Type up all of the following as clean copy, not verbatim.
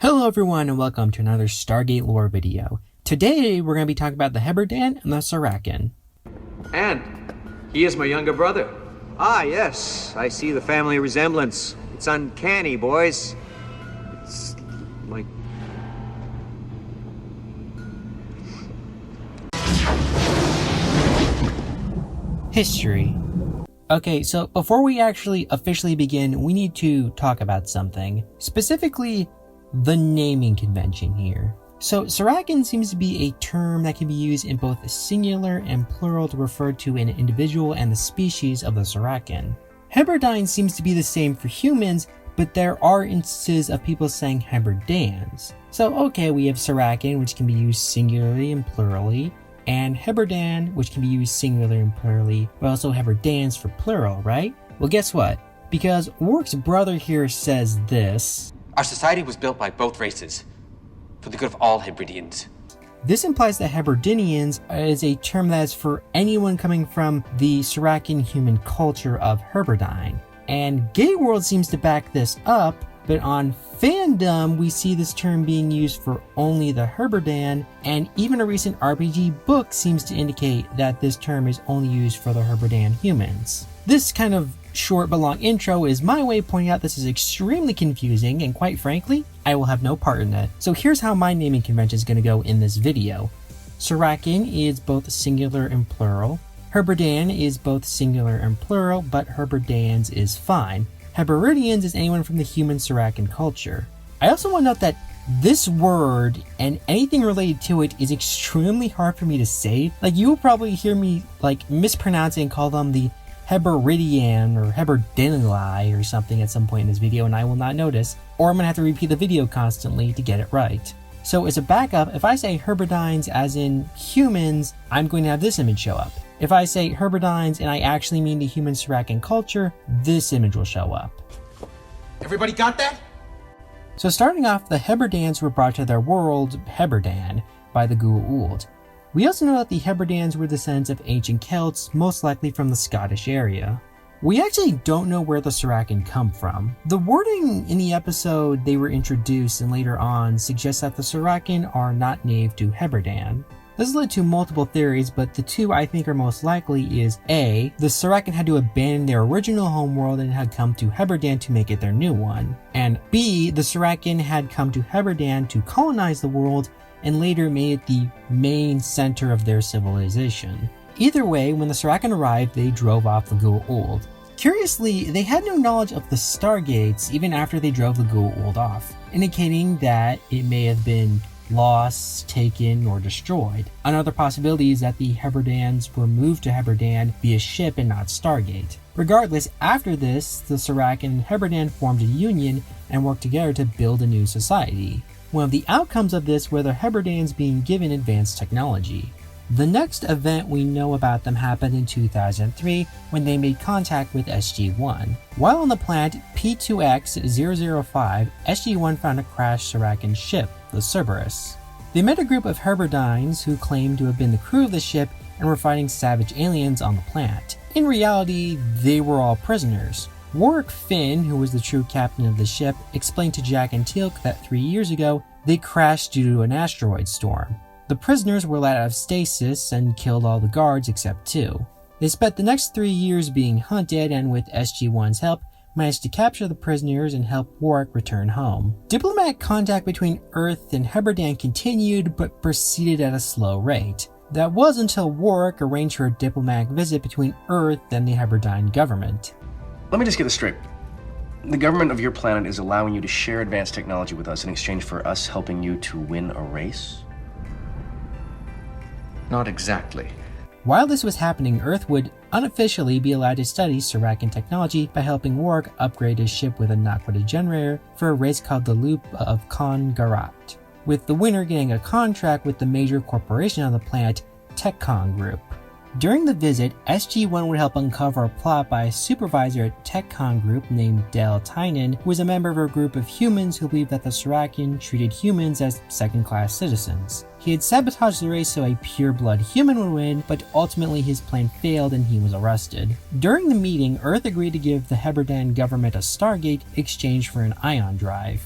Hello everyone and welcome to another Stargate lore video. Today we're going to be talking about the Hebridian and the Serrakin. And he is my younger brother. Ah, yes. I see the family resemblance. It's uncanny, boys. It's like... History. Okay, so before we actually officially begin, we need to talk about something. Specifically, the naming convention here. So, Serrakin seems to be a term that can be used in both singular and plural to refer to an individual and the species of the Serrakin. Hebridian seems to be the same for humans, but there are instances of people saying Hebridians. So, okay, we have Serrakin, which can be used singularly and plurally, and Hebridian, which can be used singular and plurally, but also Hebridians for plural, right? Well, guess what? Because Warwick's brother here says this: our society was built by both races, for the good of all Hebridians. This implies that Hebridians is a term that is for anyone coming from the Serrakin human culture of Hebridian. And Gay World seems to back this up, but on fandom we see this term being used for only the Hebridian, and even a recent RPG book seems to indicate that this term is only used for the Hebridian humans. This kind of short but long intro is my way of pointing out this is extremely confusing, and quite frankly, I will have no part in it. So here's how my naming convention is going to go in this video. Serrakin is both singular and plural. Hebridian is both singular and plural, but Hebridians is fine. Hebridians is anyone from the human Serrakin culture. I also want to note that this word and anything related to it is extremely hard for me to say. Like, you will probably hear me mispronounce it and call them the Hebridian or Hebridianli or something at some point in this video, and I will not notice, or I'm going to have to repeat the video constantly to get it right. So as a backup, if I say Hebridians as in humans, I'm going to have this image show up. If I say Hebridians and I actually mean the human Serrakin culture, this image will show up. Everybody got that? So starting off, the Hebridians were brought to their world, Hebridan, by the Goa'uld. We also know that the Hebridians were descendants of ancient Celts, most likely from the Scottish area. We actually don't know where the Serrakin come from. The wording in the episode they were introduced and later on suggests that the Serrakin are not native to Hebridan. This has led to multiple theories, but the two I think are most likely is A, the Serrakin had to abandon their original homeworld and had come to Hebridan to make it their new one, and B, the Serrakin had come to Hebridan to colonize the world and later made it the main center of their civilization. Either way, when the Serrakin arrived, they drove off the Goa'uld. Curiously, they had no knowledge of the Stargates even after they drove the Goa'uld off, indicating that it may have been lost, taken, or destroyed. Another possibility is that the Hebridians were moved to Hebridan via ship and not Stargate. Regardless, after this, the Serrakin and Hebridan formed a union and worked together to build a new society. One of the outcomes of this were the Hebridians being given advanced technology. The next event we know about them happened in 2003 when they made contact with SG-1. While on the planet P2X-005, SG-1 found a crashed Serrakin ship, the Cerberus. They met a group of Hebridians who claimed to have been the crew of the ship and were fighting savage aliens on the planet. In reality, they were all prisoners. Warwick Finn, who was the true captain of the ship, explained to Jack and Teal'c that 3 years ago, they crashed due to an asteroid storm. The prisoners were let out of stasis and killed all the guards except 2. They spent the next 3 years being hunted and with SG-1's help, managed to capture the prisoners and help Warwick return home. Diplomatic contact between Earth and Hebridan continued, but proceeded at a slow rate. That was until Warwick arranged for a diplomatic visit between Earth and the Hebridean government. Let me just get this straight. The government of your planet is allowing you to share advanced technology with us in exchange for us helping you to win a race? Not exactly. While this was happening, Earth would unofficially be allowed to study Serrakin technology by helping Warwick upgrade his ship with a Naquita generator for a race called the Loop of Kon-Garat, with the winner getting a contract with the major corporation on the planet, TechCon Group. During the visit, SG-1 would help uncover a plot by a supervisor at TechCon Group named Del Tynan, who was a member of a group of humans who believed that the Serrakin treated humans as second-class citizens. He had sabotaged the race so a pure-blood human would win, but ultimately his plan failed and he was arrested. During the meeting, Earth agreed to give the Hebridian government a Stargate in exchange for an ion drive.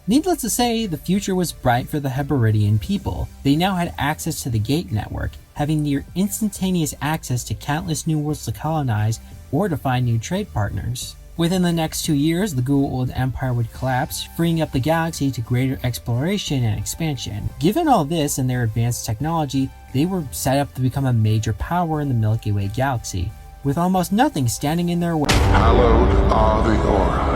Needless to say, the future was bright for the Hebridian people. They now had access to the Gate network, having near instantaneous access to countless new worlds to colonize or to find new trade partners. Within the next 2 years, the Goa'uld Empire would collapse, freeing up the galaxy to greater exploration and expansion. Given all this and their advanced technology, they were set up to become a major power in the Milky Way galaxy, with almost nothing standing in their way. Hallowed are the Ori.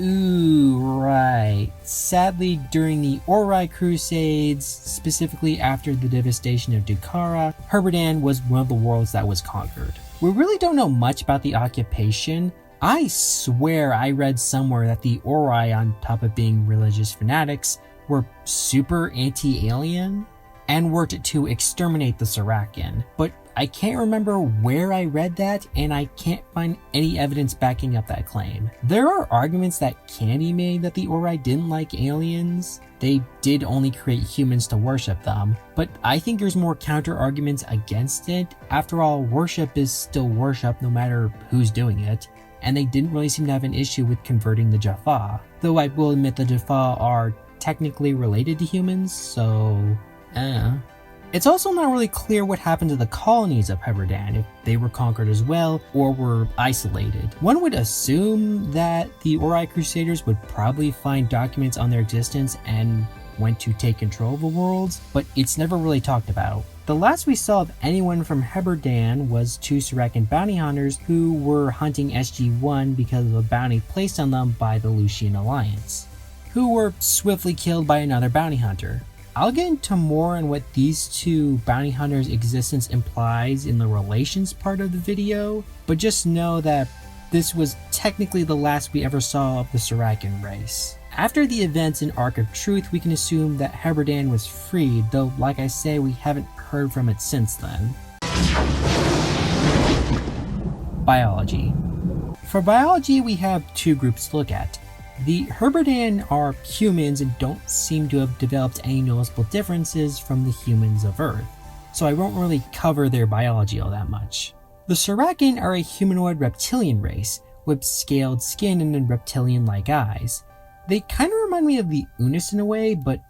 Ooh, right. Sadly, during the Ori Crusades, specifically after the devastation of Dukara, Hebridian was one of the worlds that was conquered. We really don't know much about the occupation. I swear I read somewhere that the Ori, on top of being religious fanatics, were super anti-alien and worked to exterminate the Serrakin, but I can't remember where I read that, and I can't find any evidence backing up that claim. There are arguments that can be made that the Ori didn't like aliens. They did only create humans to worship them, but I think there's more counter arguments against it. After all, worship is still worship no matter who's doing it, and they didn't really seem to have an issue with converting the Jaffa. Though I will admit the Jaffa are technically related to humans, so It's also not really clear what happened to the colonies of Hebridian, if they were conquered as well or were isolated. One would assume that the Ori Crusaders would probably find documents on their existence and went to take control of the worlds, but it's never really talked about. The last we saw of anyone from Hebridian was 2 Serrakin bounty hunters who were hunting SG-1 because of a bounty placed on them by the Lucian Alliance, who were swiftly killed by another bounty hunter. I'll get into more on what these 2 bounty hunters' existence implies in the relations part of the video, but just know that this was technically the last we ever saw of the Serrakin race. After the events in Arc of Truth, we can assume that Hebridian was freed, though like I say, we haven't heard from it since then. Biology. For biology, we have 2 groups to look at. The Hebridian are humans and don't seem to have developed any noticeable differences from the humans of Earth, so I won't really cover their biology all that much. The Serrakin are a humanoid reptilian race with scaled skin and reptilian-like eyes. They kind of remind me of the Unis in a way, but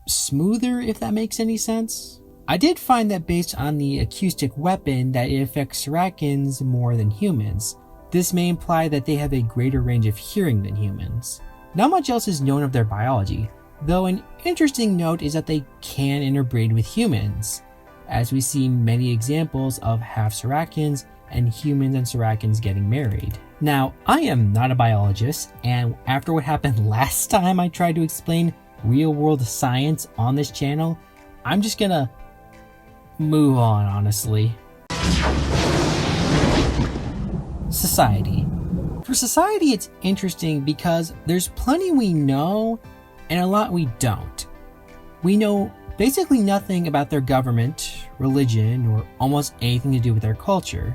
smoother, if that makes any sense. I did find that based on the acoustic weapon that it affects Serrakins more than humans. This may imply that they have a greater range of hearing than humans. Not much else is known of their biology, though an interesting note is that they can interbreed with humans, as we see many examples of half Serrakins and humans and Serrakins getting married. Now, I am not a biologist, and after what happened last time I tried to explain real-world science on this channel, I'm just gonna move on, honestly. Society. For society, it's interesting because there's plenty we know and a lot we don't. We know basically nothing about their government, religion, or almost anything to do with their culture.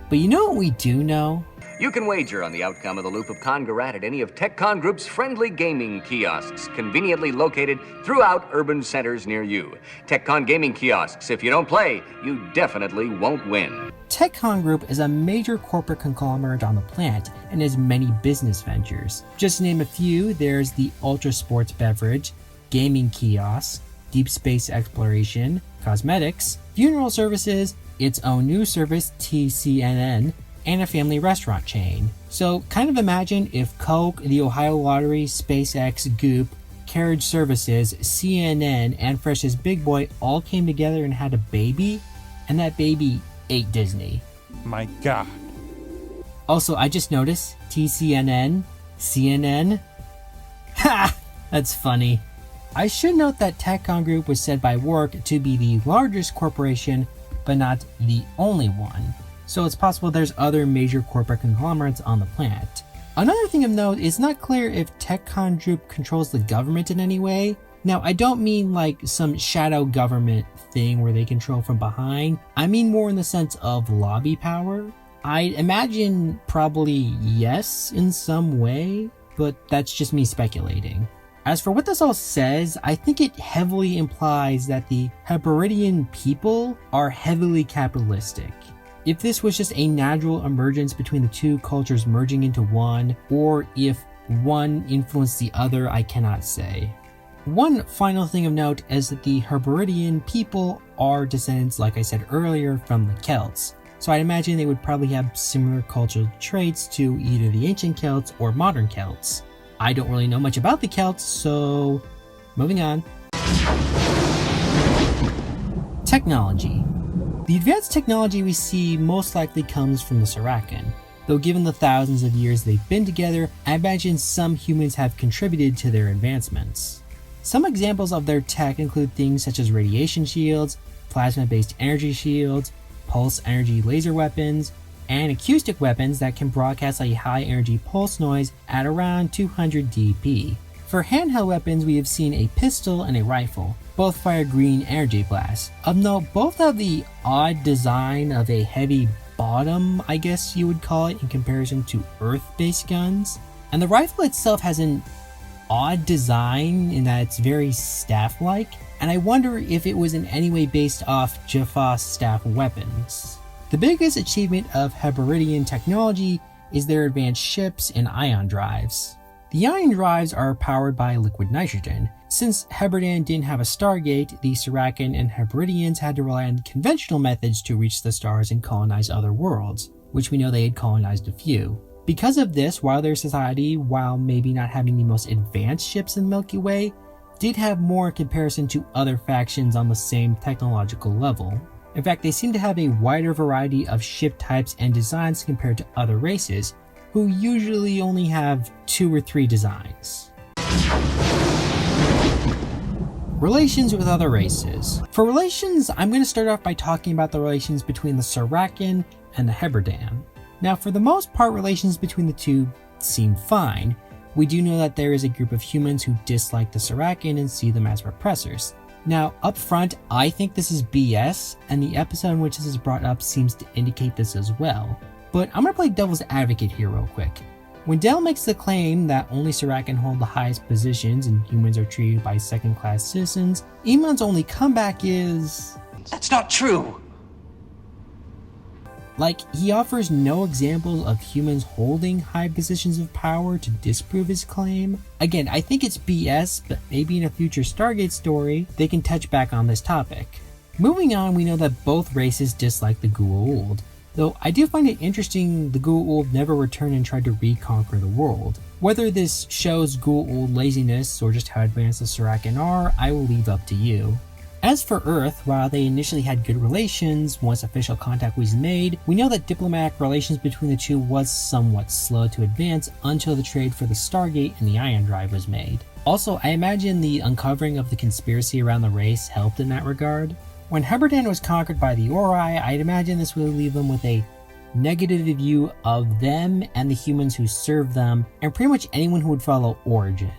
But you know what we do know? You can wager on the outcome of the Loop of Congarat at any of TechCon Group's friendly gaming kiosks, conveniently located throughout urban centers near you. TechCon gaming kiosks. If you don't play, you definitely won't win. TechCon Group is a major corporate conglomerate on the planet and has many business ventures. Just to name a few, there's the Ultra Sports Beverage, gaming kiosks, deep space exploration, cosmetics, funeral services, its own news service, TCNN, and a family restaurant chain. So kind of imagine if Coke, the Ohio Lottery, SpaceX, Goop, Carriage Services, CNN, and Fresh's Big Boy all came together and had a baby, and that baby ate Disney. My God. Also, I just noticed TCNN, CNN. Ha! That's funny. I should note that TechCon Group was said by Work to be the largest corporation, but not the only one. So it's possible there's other major corporate conglomerates on the planet. Another thing of note, it's not clear if TechCon Group controls the government in any way. Now, I don't mean like some shadow government thing where they control from behind. I mean more in the sense of lobby power. I imagine probably yes in some way, but that's just me speculating. As for what this all says, I think it heavily implies that the Hebridian people are heavily capitalistic. If this was just a natural emergence between the 2 cultures merging into one, or if one influenced the other, I cannot say. One final thing of note is that the Hebridian people are descendants, like I said earlier, from the Celts. So I'd imagine they would probably have similar cultural traits to either the ancient Celts or modern Celts. I don't really know much about the Celts, so moving on. Technology. The advanced technology we see most likely comes from the Serrakin. Though given the thousands of years they've been together, I imagine some humans have contributed to their advancements. Some examples of their tech include things such as radiation shields, plasma-based energy shields, pulse energy laser weapons, and acoustic weapons that can broadcast a high energy pulse noise at around 200 dB. For handheld weapons, we have seen a pistol and a rifle. Both fire green energy blasts. Of note, both have the odd design of a heavy bottom, I guess you would call it, in comparison to Earth-based guns. And the rifle itself has an odd design in that it's very staff-like, and I wonder if it was in any way based off Jaffa's staff weapons. The biggest achievement of Hebridian technology is their advanced ships and ion drives. The ion drives are powered by liquid nitrogen. Since Hebridian didn't have a Stargate, the Serrakin and Hebridians had to rely on conventional methods to reach the stars and colonize other worlds, which we know they had colonized a few. Because of this, while their society, while maybe not having the most advanced ships in the Milky Way, did have more in comparison to other factions on the same technological level. In fact, they seem to have a wider variety of ship types and designs compared to other races, who usually only have 2 or 3 designs. Relations with other races. For relations, I'm going to start off by talking about the relations between the Serrakin and the Hebridian. Now, for the most part, relations between the two seem fine. We do know that there is a group of humans who dislike the Serrakin and see them as repressors. Now, up front, I think this is BS, and the episode in which this is brought up seems to indicate this as well. But I'm going to play devil's advocate here real quick. When Dell makes the claim that only Serrakin hold the highest positions and humans are treated by second-class citizens, Eamon's only comeback is... That's not true! Like, he offers no examples of humans holding high positions of power to disprove his claim. Again, I think it's BS, but maybe in a future Stargate story, they can touch back on this topic. Moving on, we know that both races dislike the Goa'uld. Though I do find it interesting the Goa'uld never returned and tried to reconquer the world. Whether this shows Goa'uld laziness or just how advanced the Serrakin are, I will leave up to you. As for Earth, while they initially had good relations, once official contact was made, we know that diplomatic relations between the two was somewhat slow to advance until the trade for the Stargate and the Ion Drive was made. Also, I imagine the uncovering of the conspiracy around the race helped in that regard. When Hebridian was conquered by the Ori, I'd imagine this would leave them with a negative view of them and the humans who served them, and pretty much anyone who would follow Origin.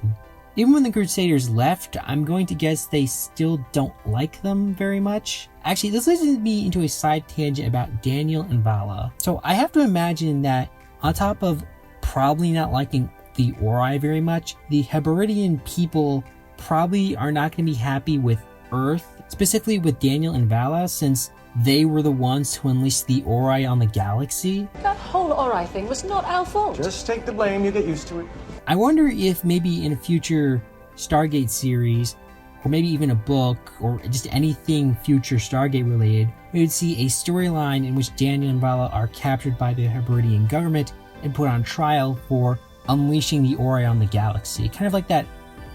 Even when the Crusaders left, I'm going to guess they still don't like them very much. Actually, this leads me into a side tangent about Daniel and Vala. So I have to imagine that on top of probably not liking the Ori very much, the Hebridian people probably are not going to be happy with Earth, specifically with Daniel and Vala, since they were the ones who unleashed the Ori on the galaxy. That whole Ori thing was not our fault. Just take the blame, you get used to it. I wonder if maybe in a future Stargate series, or maybe even a book, or just anything future Stargate related, we would see a storyline in which Daniel and Vala are captured by the Hebridian government and put on trial for unleashing the Ori on the galaxy. Kind of like that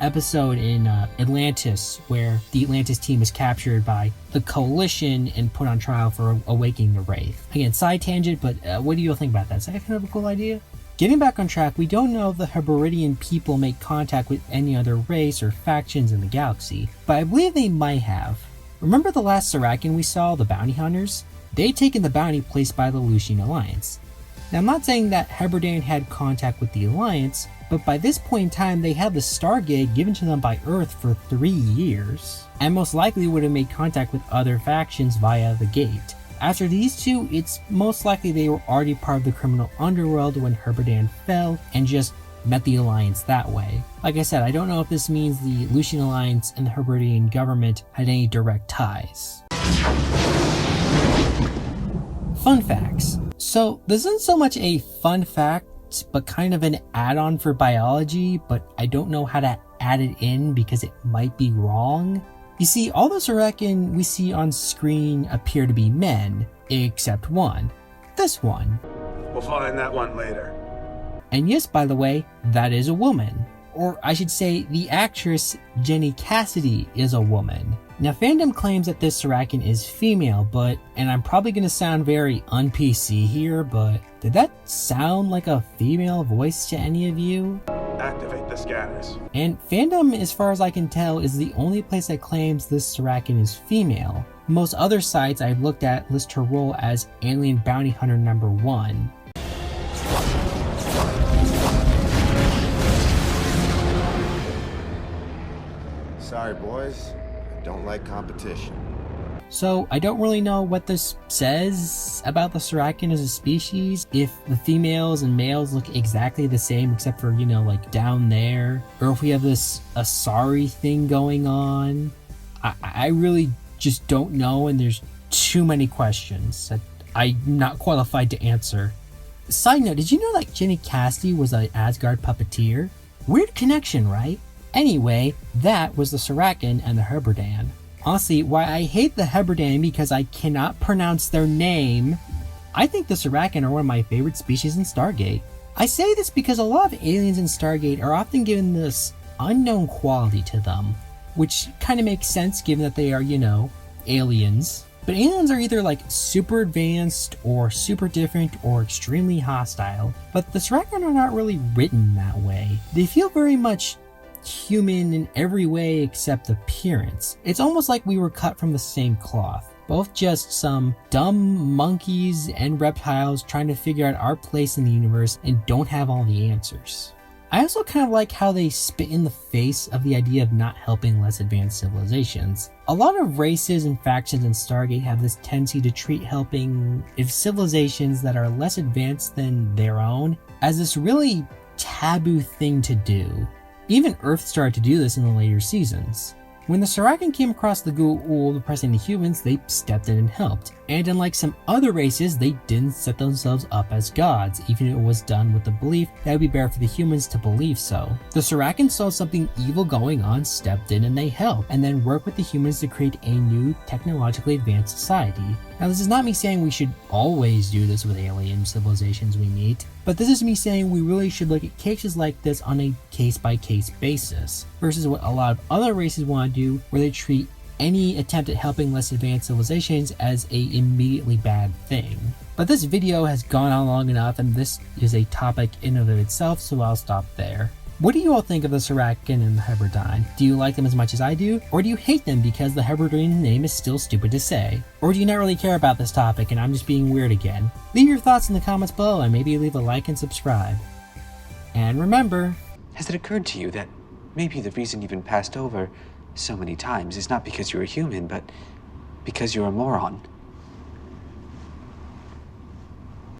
episode in Atlantis, where the Atlantis team is captured by the Coalition and put on trial for awakening the Wraith. Again, side tangent, but what do you all think about that? Is that kind of a cool idea? Getting back on track, we don't know if the Hebridian people make contact with any other race or factions in the galaxy, but I believe they might have. Remember the last Serrakin we saw, the bounty hunters? They'd taken the bounty placed by the Lucian Alliance. Now, I'm not saying that Hebridian had contact with the Alliance, but by this point in time, they had the Stargate given to them by Earth for 3 years, and most likely would have made contact with other factions via the Gate. After these two, it's most likely they were already part of the criminal underworld when Hebridian fell and just met the Alliance that way. Like I said, I don't know if this means the Lucian Alliance and the Hebridian government had any direct ties. Fun facts. So, this isn't so much a fun fact, great, but kind of an add-on for biology, but I don't know how to add it in because it might be wrong. You see, all the Serrakin we see on screen appear to be men, except one. This one. We'll find that one later. And yes, by the way, that is a woman. Or I should say, the actress Jenny Cassidy is a woman. Now, fandom claims that this Serrakin is female, but, and I'm probably going to sound very un-PC here, but did that sound like a female voice to any of you? Activate the scanners. And fandom, as far as I can tell, is the only place that claims this Serrakin is female. Most other sites I've looked at list her role as Alien Bounty Hunter number 1. Sorry, boys. I don't like competition. So, I don't really know what this says about the Serrakin as a species, if the females and males look exactly the same except for, you know, like down there, or if we have this Asari thing going on. I really just don't know, and there's too many questions that I'm not qualified to answer. Side note, did you know that Jenny Cassidy was an Asgard puppeteer? Weird connection, right? Anyway, that was the Serrakin and the Hebridian. Honestly, why I hate the Hebridian because I cannot pronounce their name. I think the Serrakin are one of my favorite species in Stargate. I say this because a lot of aliens in Stargate are often given this unknown quality to them, which kind of makes sense given that they are, you know, aliens. But aliens are either like super advanced or super different or extremely hostile. But the Serrakin are not really written that way. They feel very much human in every way except appearance. It's almost like we were cut from the same cloth. Both just some dumb monkeys and reptiles trying to figure out our place in the universe and don't have all the answers. I also kind of like how they spit in the face of the idea of not helping less advanced civilizations. A lot of races and factions in Stargate have this tendency to treat helping civilizations that are less advanced than their own as this really taboo thing to do. Even Earth started to do this in the later seasons. When the Serrakin came across the Goa'uld oppressing the humans, they stepped in and helped. And unlike some other races, they didn't set themselves up as gods, even if it was done with the belief that it would be better for the humans to believe so. The Serrakin saw something evil going on, stepped in, and they helped, and then worked with the humans to create a new, technologically advanced society. Now, this is not me saying we should always do this with alien civilizations we meet, but this is me saying we really should look at cases like this on a case-by-case basis, versus what a lot of other races want to do, where they treat any attempt at helping less advanced civilizations as a immediately bad thing. But this video has gone on long enough, and this is a topic in and of itself, so I'll stop there. What do you all think of the Serrakin and the Hebridian? Do you like them as much as I do? Or do you hate them because the Hebridian name is still stupid to say? Or do you not really care about this topic and I'm just being weird again? Leave your thoughts in the comments below and maybe leave a like and subscribe. And remember... Has it occurred to you that maybe the reason you've been passed over so many times is not because you're a human, but because you're a moron?